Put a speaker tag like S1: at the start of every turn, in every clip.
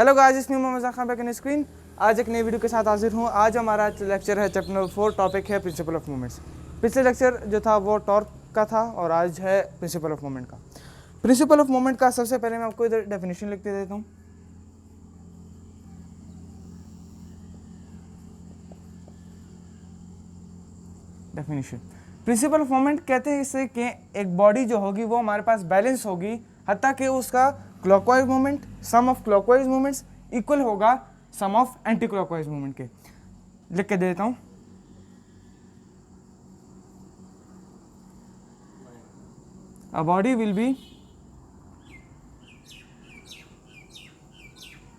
S1: Hello guys, इसमें Mohammad Khan back in screen. आज एक नई वीडियो के साथ हाजिर हूँ। आज हमारा लेक्चर है चैप्टर नंबर 4, टॉपिक है प्रिंसिपल ऑफ मूवमेंट्स। पिछले लेक्चर जो था वो टॉर्क का था और आज है प्रिंसिपल ऑफ मूवमेंट का। प्रिंसिपल ऑफ मूवमेंट का सबसे पहले मैं आपको इधर डेफिनेशन लिख देता हूँ। डेफिनेशन, प्रिंसिपल ऑफ मूवमेंट कहते हैं इससे कि एक बॉडी जो होगी वो हमारे पास बैलेंस होगी, हत्ता कि उसका clockwise movement, sum of clockwise movements equal होगा sum of anti clockwise movement के। लिख के देता हूं, a body will be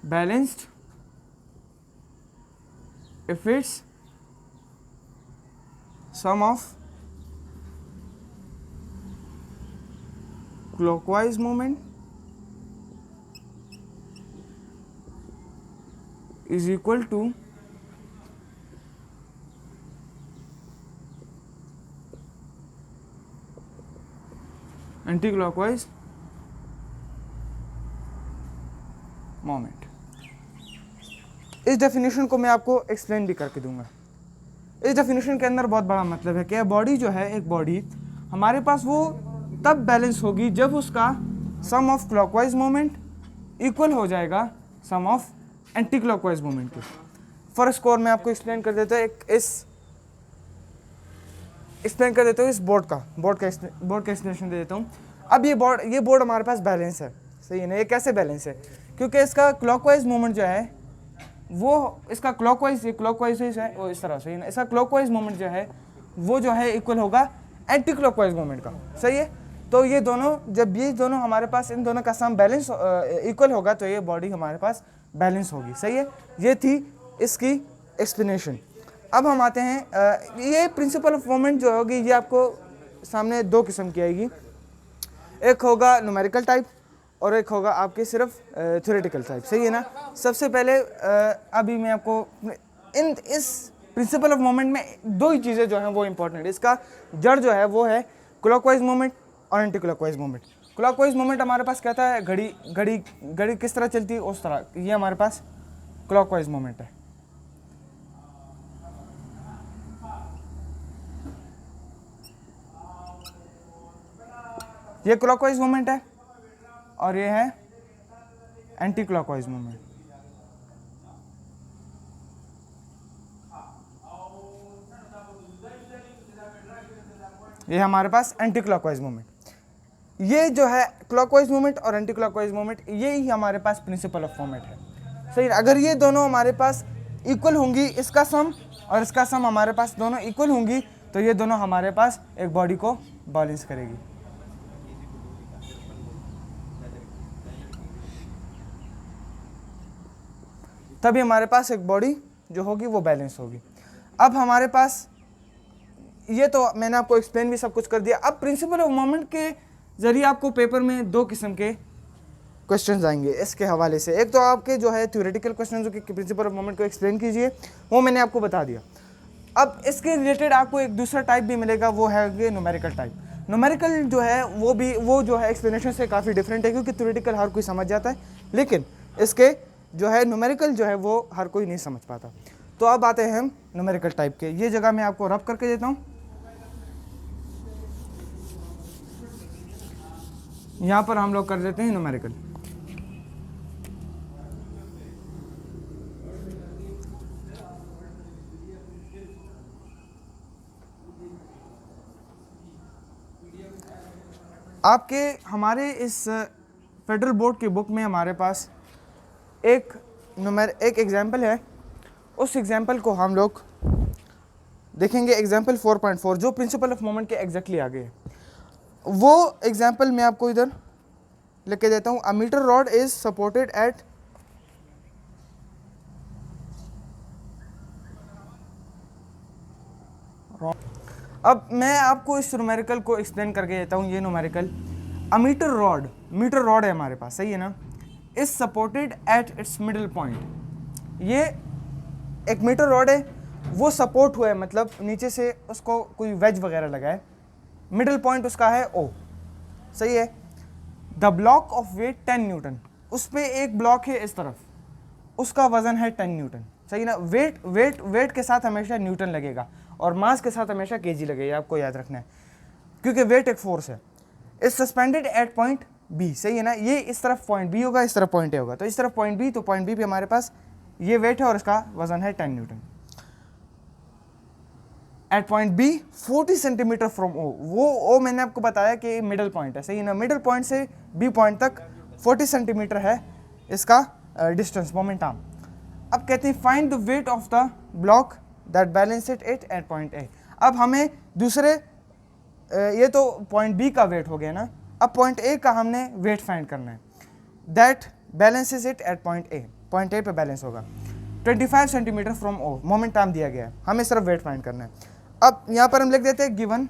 S1: balanced if its sum of clockwise movement is equal to anti-clockwise moment। इस डेफिनेशन को मैं आपको एक्सप्लेन भी करके दूंगा। इस डेफिनेशन के अंदर बहुत बड़ा मतलब है कि बॉडी जो है, एक बॉडी हमारे पास वो तब बैलेंस होगी जब उसका सम ऑफ क्लॉकवाइज मूवमेंट इक्वल हो जाएगा सम ऑफ एंटी क्लॉकवाइज मूवमेंट के। फर्स्ट स्कोर में आपको एक्सप्लेन कर देता हूँ, एक्सप्लेन कर देता हूँ इस बोर्ड का एक्सप्लेनेशन दे देता हूँ। अब ये बोर्ड हमारे पास बैलेंस है, सही है ना। ये कैसे बैलेंस है? क्योंकि इसका क्लॉकवाइज मूवमेंट जो है वो इसका क्लॉकवाइज है वो इस तरह से, इसका क्लॉकवाइज मूवमेंट जो है वो जो है इक्वल होगा एंटी क्लॉकवाइज मूवमेंट का, सही है। तो ये दोनों, जब ये दोनों हमारे पास, इन दोनों का सम बैलेंस इक्वल होगा तो ये बॉडी हमारे पास बैलेंस होगी, सही है। ये थी इसकी एक्सप्लेनेशन। अब हम आते हैं, ये प्रिंसिपल ऑफ मूवमेंट जो होगी ये आपको सामने दो किस्म की आएगी। एक होगा न्यूमेरिकल टाइप और एक होगा आपके सिर्फ थ्योरेटिकल टाइप, सही है ना। सबसे पहले अभी मैं आपको इस प्रिंसिपल ऑफ मूवमेंट में दो ही चीज़ें जो हैं वो इंपॉर्टेंट है। इसका जड़ जो है वो है क्लॉकवाइज मूवमेंट और anti clockwise movement. Clockwise movement हमारे पास कहता है घड़ी किस तरह चलती है उस तरह, ये हमारे पास क्लॉकवाइज मूवमेंट है। ये क्लॉकवाइज मूवमेंट है और ये है एंटी क्लॉकवाइज मूवमेंट। ये हमारे पास एंटी क्लॉकवाइज मूवमेंट। ये जो है क्लॉकवाइज मूवमेंट और एंटी क्लॉकवाइज मूवमेंट, ये ही हमारे पास प्रिंसिपल ऑफ मूवमेंट है, सही। अगर ये दोनों हमारे पास इक्वल होंगी, इसका सम और इसका सम हमारे पास दोनों इक्वल होंगी, तो ये दोनों हमारे पास एक बॉडी को बैलेंस करेगी। तभी हमारे पास एक बॉडी जो होगी वो बैलेंस होगी। अब हमारे पास, ये तो मैंने आपको एक्सप्लेन भी सब कुछ कर दिया। अब प्रिंसिपल ऑफ मूवमेंट के जरिए आपको पेपर में दो किस्म के क्वेश्चंस आएंगे इसके हवाले से। एक तो आपके जो है थ्योरेटिकल क्वेश्चन जो कि प्रिंसिपल ऑफ मूवमेंट को एक्सप्लेन कीजिए, वो मैंने आपको बता दिया। अब इसके रिलेटेड आपको एक दूसरा टाइप भी मिलेगा, वो है न्यूमेरिकल टाइप। न्यूमेरिकल जो है वो जो है एक्सप्लेनेशन से काफ़ी डिफरेंट है, क्योंकि थ्योरेटिकल हर कोई समझ जाता है, लेकिन इसके जो है न्यूमेरिकल जो है वो हर कोई नहीं समझ पाता। तो अब आते हैं हम न्यूमेरिकल टाइप के। ये जगह मैं आपको रब करके देता हूँ। यहाँ पर हम लोग कर देते हैं न्यूमेरिकल। आपके हमारे इस फेडरल बोर्ड की बुक में हमारे पास एक एग्जाम्पल है। उस एग्जाम्पल को हम लोग देखेंगे, एग्जाम्पल 4.4, जो प्रिंसिपल ऑफ मूवमेंट के एग्जैक्टली आगे है। वो एग्जाम्पल मैं आपको इधर लिख के देता हूँ। A metre rod is supported at अब मैं आपको इस न्यूमेरिकल को एक्सप्लेन करके देता हूँ। ये न्यूमेरिकल, अ मीटर रॉड है हमारे पास, सही है ना, is supported at its middle point. ये एक मीटर रॉड है, वो सपोर्ट हुआ है, मतलब नीचे से उसको कोई वेज वगैरह लगा है, मिडिल पॉइंट उसका है ओ, सही है। The block of weight 10 newton, उस पर एक ब्लॉक है इस तरफ, उसका वजन है 10 न्यूटन, सही ना। वेट के साथ हमेशा न्यूटन लगेगा और मास के साथ हमेशा केजी लगेगा, आपको याद रखना है, क्योंकि वेट एक फोर्स है। Is suspended at point B, सही है ना। ये इस तरफ पॉइंट बी होगा, इस तरफ पॉइंट ए होगा, तो इस तरफ पॉइंट बी, तो पॉइंट बी पे हमारे पास ये वेट है और इसका वजन है 10 newton. At point B 40 centimetre from O, वो ओ मैंने आपको बताया कि मिडल पॉइंट है, सही है ना। मिडल पॉइंट से बी पॉइंट तक 40 सेंटीमीटर है इसका डिस्टेंस, मोमेंट आर्म। अब कहते हैं find the weight of the block that balance it at point ए। अब हमें दूसरे ये तो पॉइंट बी का वेट हो गया ना, अब पॉइंट ए का हमने वेट फाइंड करना है। That balances it at point A, point A पे बैलेंस होगा 25 centimetre from O, moment arm दिया गया है, हमें सिर्फ वेट फाइंड करना है। अब यहाँ पर हम लिख देते हैं गिवन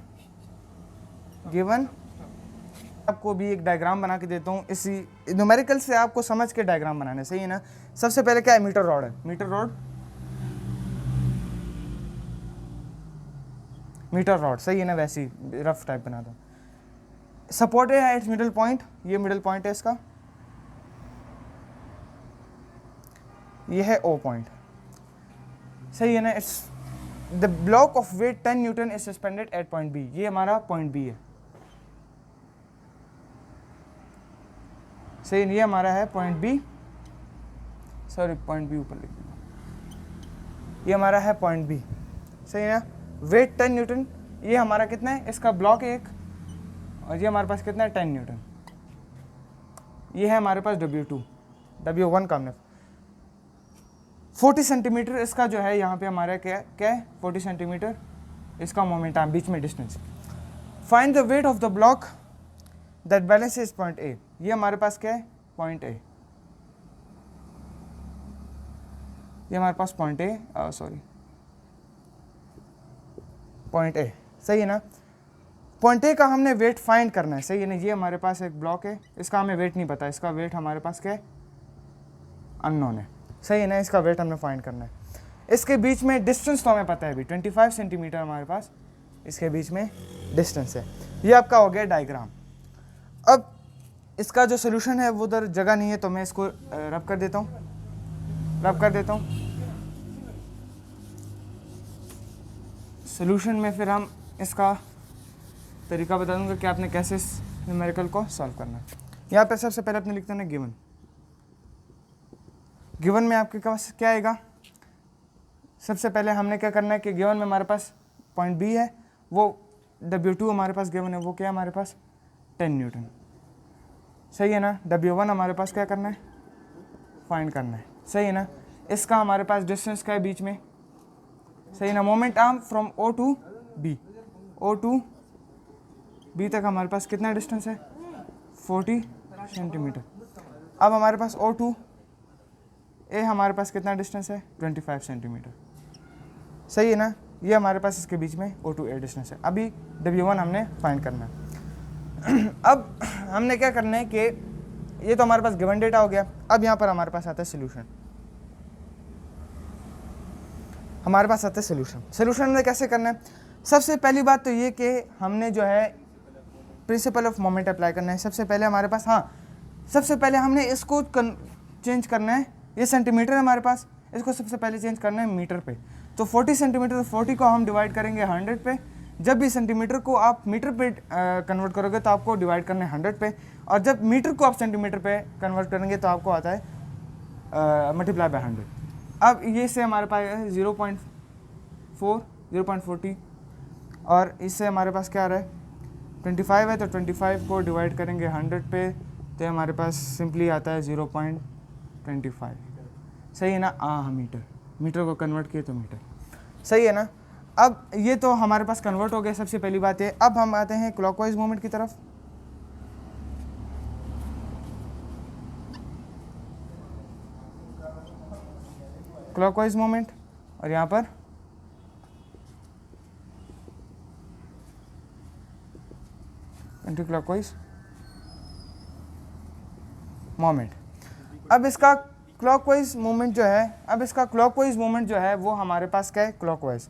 S1: आपको भी एक डायग्राम बना के देता हूँ, इसी न्यूमेरिकल से आपको समझ के डायग्राम बनाना, सही है ना। सबसे पहले क्या है, मीटर रॉड है, मीटर रॉड सही है ना, वैसी रफ टाइप बना दो। सपोर्टेड है इट्स मिडल पॉइंट, ये मिडल पॉइंट है इसका, ये है ओ पॉइंट, सही है ना। It's the block of weight 10 newton is suspended at point B, ये हमारा पॉइंट बी है, सही, ये हमारा है point B, sorry point B ऊपर लिख दिया, ये हमारा है पॉइंट बी, सही है ना। वेट 10 न्यूटन, ये हमारा कितना है, इसका ब्लॉक एक, और ये हमारे पास कितना है 10 न्यूटन, ये है हमारे पास W1 का हमने 40 सेंटीमीटर इसका जो है यहाँ पे हमारा क्या है 40 सेंटीमीटर इसका मोमेंट आर्म, बीच में distance. Find the weight of the block that balance is point A, ये हमारे पास क्या है पॉइंट ए, ये हमारे पास पॉइंट ए, पॉइंट ए, सही है ना। पॉइंट ए का हमने वेट फाइंड करना है, सही है ना। ये हमारे पास एक ब्लॉक है, इसका हमें वेट नहीं पता, इसका वेट हमारे पास क्या है अननोन है, सही है ना। इसका वेट हमने फाइंड करना है। इसके बीच में डिस्टेंस तो हमें पता है अभी 25 सेंटीमीटर हमारे पास इसके बीच में डिस्टेंस है। ये आपका हो गया डायग्राम। अब इसका जो सोल्यूशन है वो उधर जगह नहीं है, तो मैं इसको रब कर देता हूँ, सोल्यूशन में फिर हम इसका तरीका बता दूंगा कि आपने कैसे इस न्यूमेरिकल को सॉल्व करना है। यहाँ पर सबसे पहले आपने लिखना है गिवन में आपके पास क्या आएगा, सबसे पहले हमने क्या करना है कि गिवन में हमारे पास पॉइंट बी है, वो W2 हमारे पास गिवन है, वो क्या है हमारे पास 10 न्यूटन, सही है ना। W1 हमारे पास क्या करना है फाइंड करना है, सही है ना। इसका हमारे पास डिस्टेंस क्या है बीच में, सही है ना। Moment arm from O to B तक हमारे पास कितना डिस्टेंस है 40 सेंटीमीटर। अब हमारे पास O टू ए हमारे पास कितना डिस्टेंस है 25 सेंटीमीटर, सही है ना। ये हमारे पास इसके बीच में O टू ए डिस्टेंस है। अभी W1 हमने फाइंड करना है। अब हमने क्या करना है कि ये तो हमारे पास गिवन डेटा हो गया। अब यहाँ पर हमारे पास आता है सोल्यूशन, सोल्यूशन में कैसे करना है। सबसे पहली बात तो ये कि हमने जो है प्रिंसिपल ऑफ मोमेंट अप्लाई करना है। सबसे पहले हमारे पास सबसे पहले हमने इसको चेंज करना है, ये सेंटीमीटर है हमारे पास, इसको सबसे पहले चेंज करना है मीटर पे। तो 40 सेंटीमीटर, 40 को हम डिवाइड करेंगे 100 पे। जब भी सेंटीमीटर को आप मीटर पे कन्वर्ट करोगे तो आपको डिवाइड करना है 100 पे, और जब मीटर को आप सेंटीमीटर पे कन्वर्ट करेंगे तो आपको आता है मल्टीप्लाई बाय 100। अब ये से हमारे पास है 0.40, और इससे हमारे पास क्या आ रहा है 25 है, तो 25 को डिवाइड करेंगे 100 पे तो हमारे पास सिंपली आता है 0.25, सही है ना। मीटर को कन्वर्ट किए तो मीटर, सही है ना। अब ये तो हमारे पास कन्वर्ट हो गया, सबसे पहली बात है। अब हम आते हैं क्लॉकवाइज मूवमेंट की तरफ। क्लॉकवाइज मूवमेंट, और यहाँ पर एंटी क्लॉकवाइज मूवमेंट। अब इसका क्लॉकवाइज मूवमेंट जो है, वो हमारे पास क्या है क्लॉकवाइज,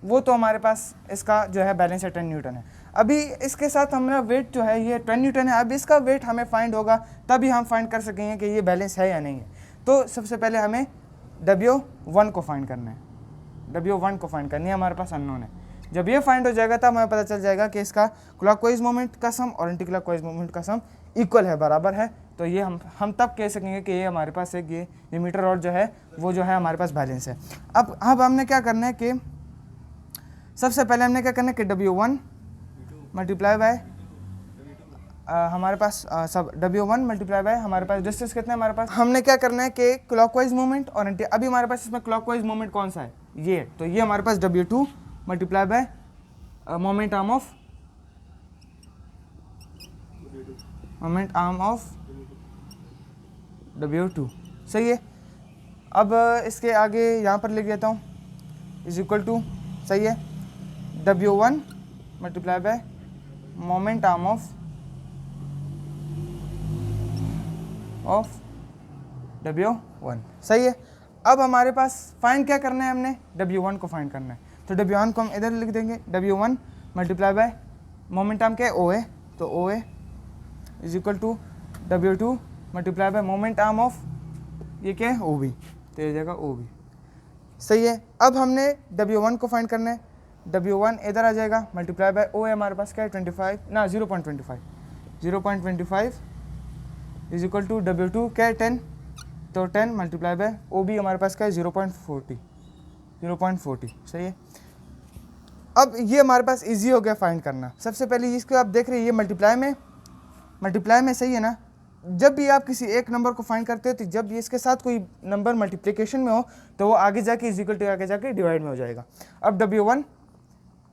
S1: वो तो हमारे पास इसका जो है बैलेंस है 10 न्यूटन है। अभी इसके साथ हमारा वेट जो है ये 10 न्यूटन है। अब इसका वेट हमें फाइंड होगा, तभी हम फाइंड कर सकेंगे कि ये बैलेंस है या नहीं है। तो सबसे पहले हमें W1 को फाइंड करना है, W1 को फाइंड करनी है, हमारे पास अननोन है। जब ये फाइंड हो जाएगा तब हमें पता चल जाएगा कि इसका क्लॉकवाइज मोमेंट का सम और एंटी क्लॉकवाइज मोमेंट का सम इक्वल है, बराबर है। तो ये हम तब कह सकेंगे कि ये हमारे पास एक ये मीटर रॉड जो है वो जो है हमारे पास बैलेंस है। अब हमने क्या करना है कि सबसे पहले हमने क्या करना है कि W1 मल्टीप्लाई बाय हमारे पास सब W1 मल्टीप्लाई बाय हमारे पास डिस्टेंस कितना है हमारे पास, हमने क्या करना है कि क्लॉकवाइज मोमेंट और एंटी, अभी हमारे पास इसमें क्लॉकवाइज मोमेंट कौन सा है, ये, तो ये हमारे पास W2 multiply by moment arm of W2, सही है। अब इसके आगे यहाँ पर लिख देता हूँ इज इक्वल टू, सही है, W1 multiply by moment arm of W1, सही है। अब हमारे पास फाइंड क्या करना है, हमने W1 को फाइंड करना है, तो W1 को हम इधर लिख देंगे, W1 multiply by moment arm क्या है, OA, तो OA is equal to W2 multiply by moment arm of ये क्या है, OB, तो ये जाएगा OB, सही है। अब हमने W1 को फाइंड करना है, W1 इधर आ जाएगा मल्टीप्लाई बाय OA हमारे पास क्या है 25 ना 0.25 इज इक्वल टू W2 क्या है 10, तो 10 मल्टीप्लाई बाय OB हमारे पास क्या है 0.40, सही है। अब ये हमारे पास इजी हो गया फाइंड करना। सबसे पहले इसको आप देख रहे हैं ये मल्टीप्लाई में सही है ना, जब भी आप किसी एक नंबर को फाइंड करते हो तो जब भी इसके साथ कोई नंबर मल्टीप्लिकेशन में हो तो वो आगे जाके इज इक्वल टू आगे जाके डिवाइड में हो जाएगा। अब W1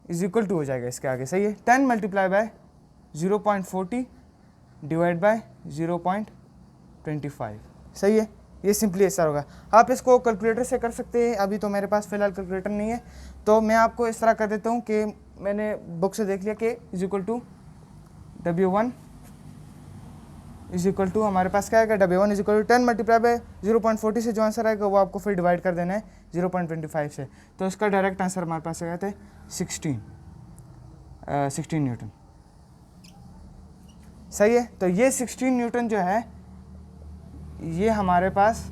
S1: इज इक्वल टू हो जाएगा इसके आगे, सही है, 10 मल्टीप्लाई बाय 0.40 डिवाइड बाय 0.25, सही है। ये सिंपली ऐसा होगा। आप इसको कैलकुलेटर से कर सकते हैं, अभी तो मेरे पास फिलहाल कैलकुलेटर नहीं है, तो मैं आपको इस तरह कर देता हूँ कि मैंने बुक से देख लिया कि is equal to W1 is equal to हमारे पास क्या आएगा, W1 is equal to 10 multiply by 0.40 से जो आंसर आएगा वो आपको फिर डिवाइड कर देना है 0.25 से, तो इसका डायरेक्ट आंसर हमारे पास आया था 16 न्यूटन, सही है। तो ये 16 न्यूटन जो है ये हमारे पास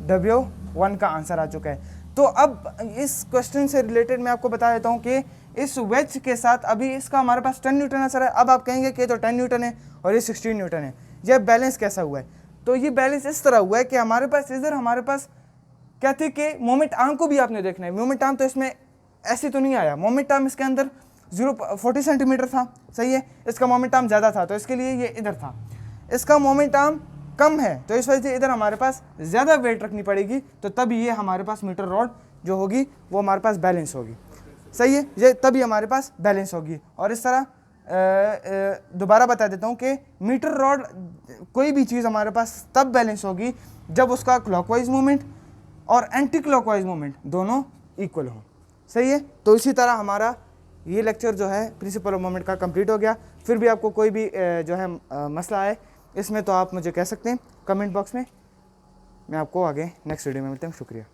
S1: W1 का आंसर आ चुका है। तो अब इस क्वेश्चन से रिलेटेड मैं आपको बता देता हूँ कि इस वेज के साथ अभी इसका हमारे पास 10 न्यूटन आंसर है। अब आप कहेंगे कि तो 10 न्यूटन है और ये 16 न्यूटन है, ये बैलेंस कैसा हुआ है, तो ये बैलेंस इस तरह हुआ है कि हमारे पास इधर हमारे पास क्या थे कि मोमेंट आर्म को भी आपने देखना है। मोमेंट आर्म तो इसमें ऐसे तो नहीं आया, मोमेंट आर्म इसके अंदर 40 सेंटीमीटर था, सही है, इसका मोमेंट आर्म ज़्यादा था तो इसके लिए ये इधर था, इसका मोमेंट आर्म कम है तो इस वजह से इधर हमारे पास ज़्यादा वेट रखनी पड़ेगी, तो तब ये हमारे पास मीटर रॉड जो होगी वो हमारे पास बैलेंस होगी, सही है, ये तभी हमारे पास बैलेंस होगी। और इस तरह दोबारा बता देता हूँ कि मीटर रॉड कोई भी चीज़ हमारे पास तब बैलेंस होगी जब उसका क्लॉकवाइज मूवमेंट और एंटी क्लॉकवाइज मूवमेंट दोनों इक्वल हो, सही है। तो इसी तरह हमारा ये लेक्चर जो है प्रिंसिपल ऑफ मोमेंट का कंप्लीट हो गया। फिर भी आपको कोई भी जो है मसला है इसमें तो आप मुझे कह सकते हैं कमेंट बॉक्स में, मैं आपको आगे नेक्स्ट वीडियो में मिलता हूँ। शुक्रिया।